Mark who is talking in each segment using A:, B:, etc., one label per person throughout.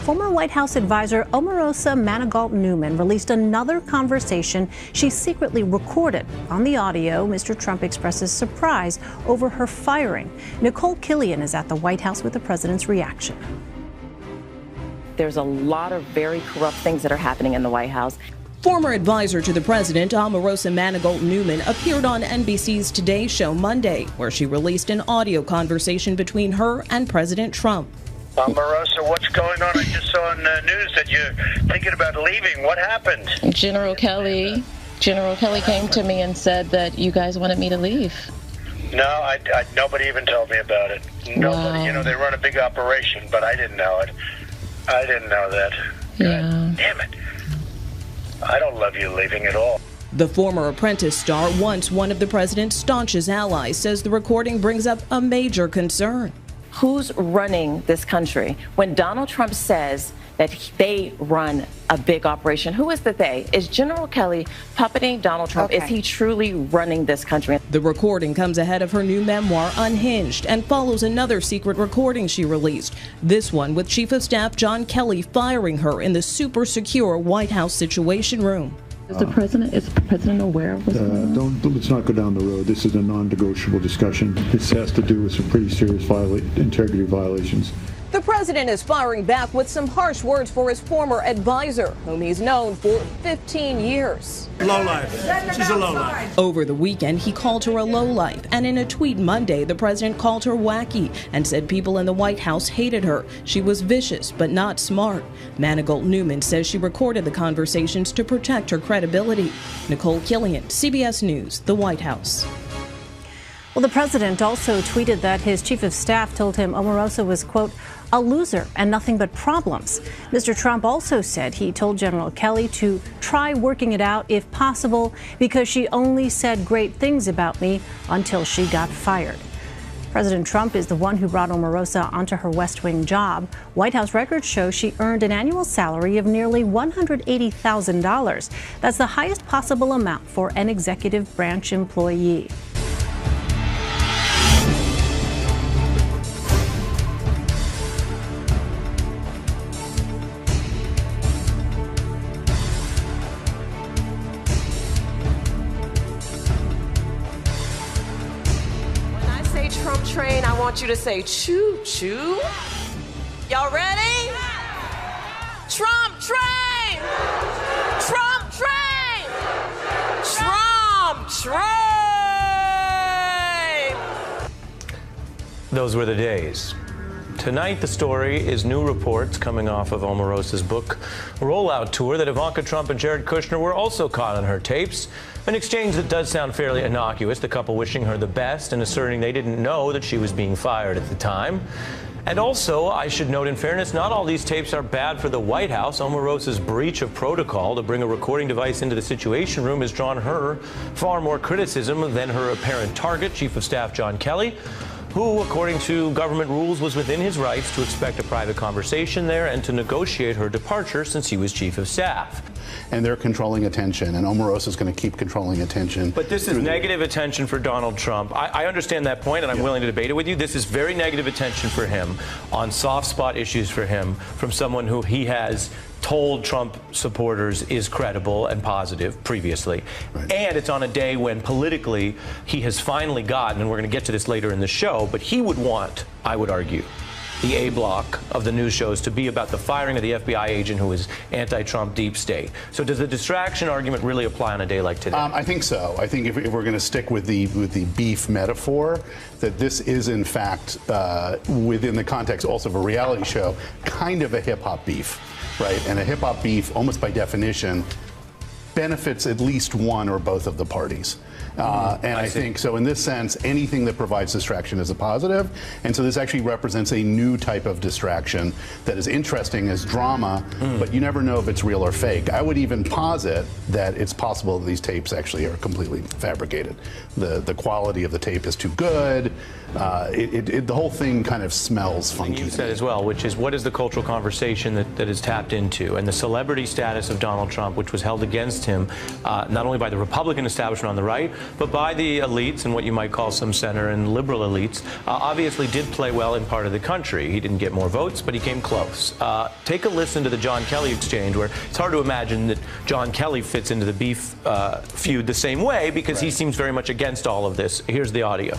A: Former White House advisor Omarosa Newman released another conversation she secretly recorded. On the audio, Mr. Trump expresses surprise over her firing. Nicole Killian is at the White House with the president's reaction.
B: There's a lot of very corrupt things that are happening in the White House.
C: Former advisor to the president, Omarosa Newman, appeared on NBC's Today Show Monday, where she released an audio conversation between her and President Trump.
D: Omarosa, what's going on? I just saw in the news that you're thinking about leaving. What happened?
B: General Kelly came to me and said that you guys wanted me to leave.
D: No, nobody even told me about it. Nobody.
B: Wow.
D: You know, they run a big operation, but I didn't know it. I didn't know that.
B: Yeah.
D: God damn it. I don't love you leaving at all.
C: The former Apprentice star, once one of the president's staunchest allies, says the recording brings up a major concern.
B: Who's running this country? When Donald Trump says that they run a big operation, who is the they? Is General Kelly puppeting Donald Trump?
A: Okay.
B: Is he truly running this country?
C: The recording comes ahead of her new memoir, Unhinged, and follows another secret recording she released. This one with Chief of Staff John Kelly firing her in the super secure White House Situation Room.
B: Is the president aware of what's going on?
E: Let's not go down the road. This is a non-negotiable discussion. This has to do with some pretty serious integrity violations.
C: The president is firing back with some harsh words for his former advisor, whom he's known for 15 years.
F: Lowlife. She's a lowlife.
C: Over the weekend, he called her a lowlife, and in a tweet Monday, the president called her wacky and said people in the White House hated her. She was vicious, but not smart. Newman says she recorded the conversations to protect her credibility. Nicole Killian, CBS News, the White House.
A: Well, the president also tweeted that his chief of staff told him Omarosa was, quote, a loser and nothing but problems. Mr. Trump also said he told General Kelly to try working it out if possible because she only said great things about me until she got fired. President Trump is the one who brought Omarosa onto her West Wing job. White House records show she earned an annual salary of nearly $180,000. That's the highest possible amount for an executive branch employee.
G: Trump train, I want you to say choo choo. Y'all ready? Trump train! Trump train! Trump train!
H: Those were the days. Tonight, the story is new reports coming off of Omarosa's book rollout tour that Ivanka Trump and Jared Kushner were also caught on her tapes. An exchange that does sound fairly innocuous, the couple wishing her the best and asserting they didn't know that she was being fired at the time. And also, I should note in fairness, not all these tapes are bad for the White House. Omarosa's breach of protocol to bring a recording device into the Situation Room has drawn her far more criticism than her apparent target, Chief of Staff John Kelly, who, according to government rules, was within his rights to expect a private conversation there and to negotiate her departure since he was Chief of Staff.
I: And they're controlling attention, and Omarosa is going to keep controlling attention.
H: But this is negative attention for Donald Trump. I understand that point, and I'm willing to debate it with you. This is very negative attention for him on soft spot issues for him from someone who he has told Trump supporters is credible and positive previously. Right. And it's on a day when politically he has finally gotten, and we're going to get to this later in the show, but he would want, I would argue, the A block of the news shows to be about the firing of the FBI agent who is anti-Trump deep state. So does the distraction argument really apply on a day like today?
I: I think so. I think if we're going to stick with the beef metaphor, that this is in fact within the context also of a reality show, kind of a hip-hop beef, right? And a hip-hop beef, almost by definition, benefits at least one or both of the parties. And I think so in this sense, anything that provides distraction is a positive. And so this actually represents a new type of distraction that is interesting as drama, but you never know if it's real or fake. I would even posit that it's possible that these tapes actually are completely fabricated. The quality of the tape is too good. The whole thing kind of smells funky.
H: You said as well, which is what is the cultural conversation that is tapped into, and the celebrity status of Donald Trump, which was held against against him, not only by the Republican establishment on the right, but by the elites and what you might call some center and liberal elites, obviously did play well in part of the country. He didn't get more votes, but he came close. Take a listen to the John Kelly exchange, where it's hard to imagine that John Kelly fits into the beef feud the same way, because he seems very much against all of this. Here's the audio.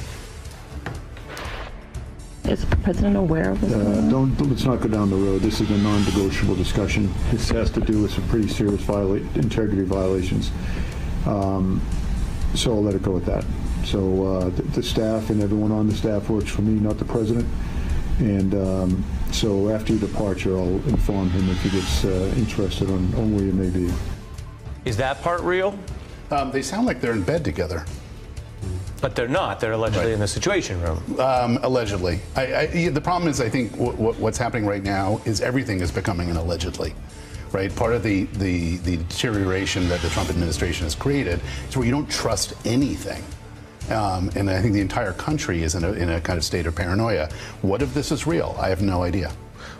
B: Is the president aware of this?
E: Let's not go down the road. This is a non-negotiable discussion. This has to do with some pretty serious integrity violations. So I'll let it go at that. So the staff and everyone on the staff works for me, not the president. And so after your departure, I'll inform him if he gets interested on where you may be.
H: Is that part real?
I: They sound like they're in bed together.
H: But they're not. They're allegedly in the Situation Room.
I: Allegedly. The problem is, I think what's happening right now is everything is becoming an allegedly. Right? Part of the deterioration that the Trump administration has created is where you don't trust anything. And I think the entire country is in a kind of state of paranoia. What if this is real? I have no idea.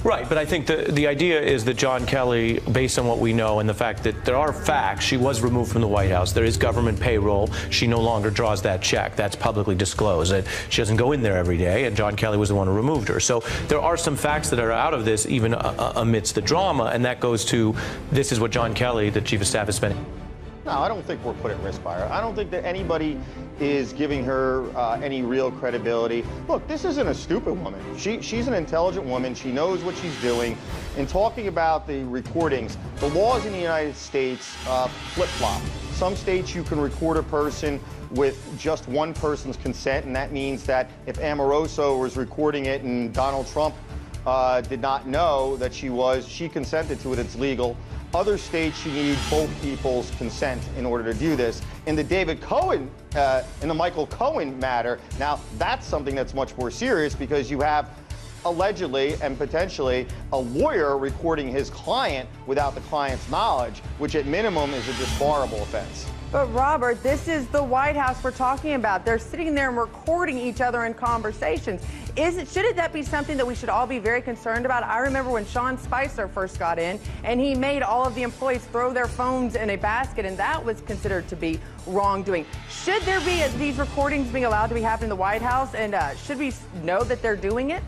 H: Right, but I think the idea is that John Kelly, based on what we know and the fact that there are facts, she was removed from the White House. There is government payroll. She no longer draws that check. That's publicly disclosed. That she doesn't go in there every day, and John Kelly was the one who removed her. So there are some facts that are out of this, even amidst the drama, and that goes to this is what John Kelly, the chief of staff, is spending.
J: No, I don't think we're put at risk by her. I don't think that anybody is giving her any real credibility. Look, this isn't a stupid woman. She's an intelligent woman. She knows what she's doing. In talking about the recordings, the laws in the United States flip-flop. Some states you can record a person with just one person's consent, and that means that if Omarosa was recording it and Donald Trump did not know that she consented to it, it's legal. Other states, you need both people's consent in order to do this. In the David Cohen, in the Michael Cohen matter, now that's something that's much more serious, because you have allegedly and potentially a lawyer recording his client without the client's knowledge, which at minimum is a disbarable offense.
K: But Robert, this is the White House we're talking about. They're sitting there and recording each other in conversations. Shouldn't that be something that we should all be very concerned about? I remember when Sean Spicer first got in, and he made all of the employees throw their phones in a basket, and that was considered to be wrongdoing. Should there be these recordings being allowed to be happening in the White House, and should we know that they're doing it?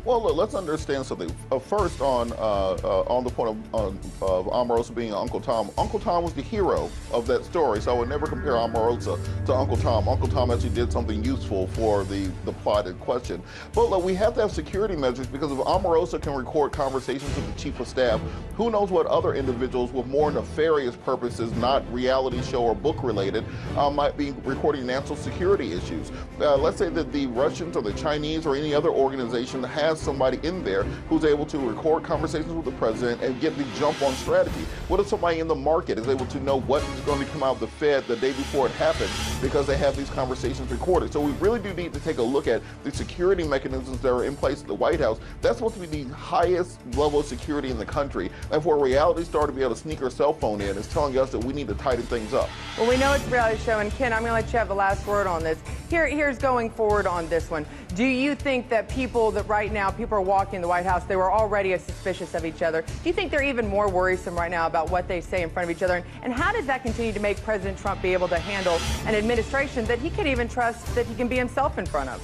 L: Well, look, let's understand something. First, on the point of Omarosa being Uncle Tom was the hero of that story, so I would never compare Omarosa to Uncle Tom. Uncle Tom actually did something useful for the plot in question. But look, we have to have security measures, because if Omarosa can record conversations with the chief of staff, who knows what other individuals with more nefarious purposes, not reality show or book related, might be recording national security issues. Let's say that the Russians or the Chinese or any other organization has somebody in there who's able to record conversations with the president and get the jump on strategy. What if somebody in the market is able to know what is going to come out of the Fed the day before it happens, because they have these conversations recorded? So we really do need to take a look at the security mechanisms that are in place at the White House. That's supposed to be the highest level of security in the country. And for a reality star to be able to sneak her cell phone in is telling us that we need to tighten things up.
K: Well, we know it's a reality show, and Ken, I'm going to let you have the last word on this. Here's going forward on this one. Do you think that people are walking the White House, they were already suspicious of each other? Do you think they're even more worrisome right now about what they say in front of each other? And how does that continue to make President Trump be able to handle an administration that he can't even trust that he can be himself in front of?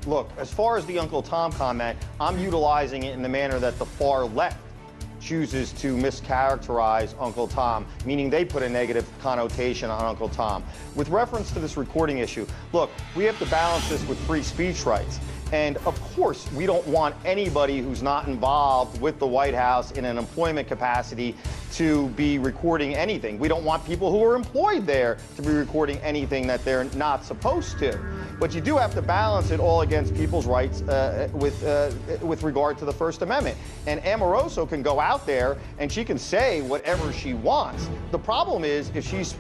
J: Look, as far as the Uncle Tom comment, I'm utilizing it in the manner that the far left chooses to mischaracterize Uncle Tom, meaning they put a negative connotation on Uncle Tom. With reference to this recording issue, look, we have to balance this with free speech rights. And of course, we don't want anybody who's not involved with the White House in an employment capacity to be recording anything. We don't want people who are employed there to be recording anything that they're not supposed to. But you do have to balance it all against people's rights with regard to the First Amendment. And Omarosa can go out there and she can say whatever she wants. The problem is if she's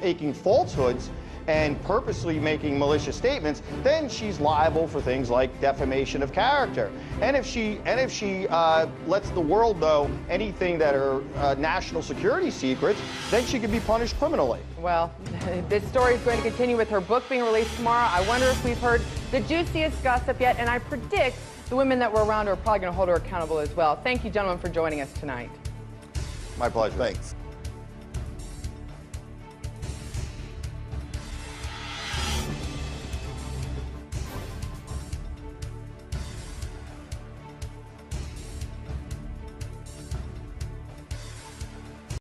J: making falsehoods and purposely making malicious statements, then she's liable for things like defamation of character. And if she lets the world know anything that are national security secrets, then she could be punished criminally.
K: Well, this story is going to continue with her book being released tomorrow. I wonder if we've heard the juiciest gossip yet, and I predict the women that were around her are probably going to hold her accountable as well. Thank you, gentlemen, for joining us tonight.
J: My pleasure.
L: Thanks.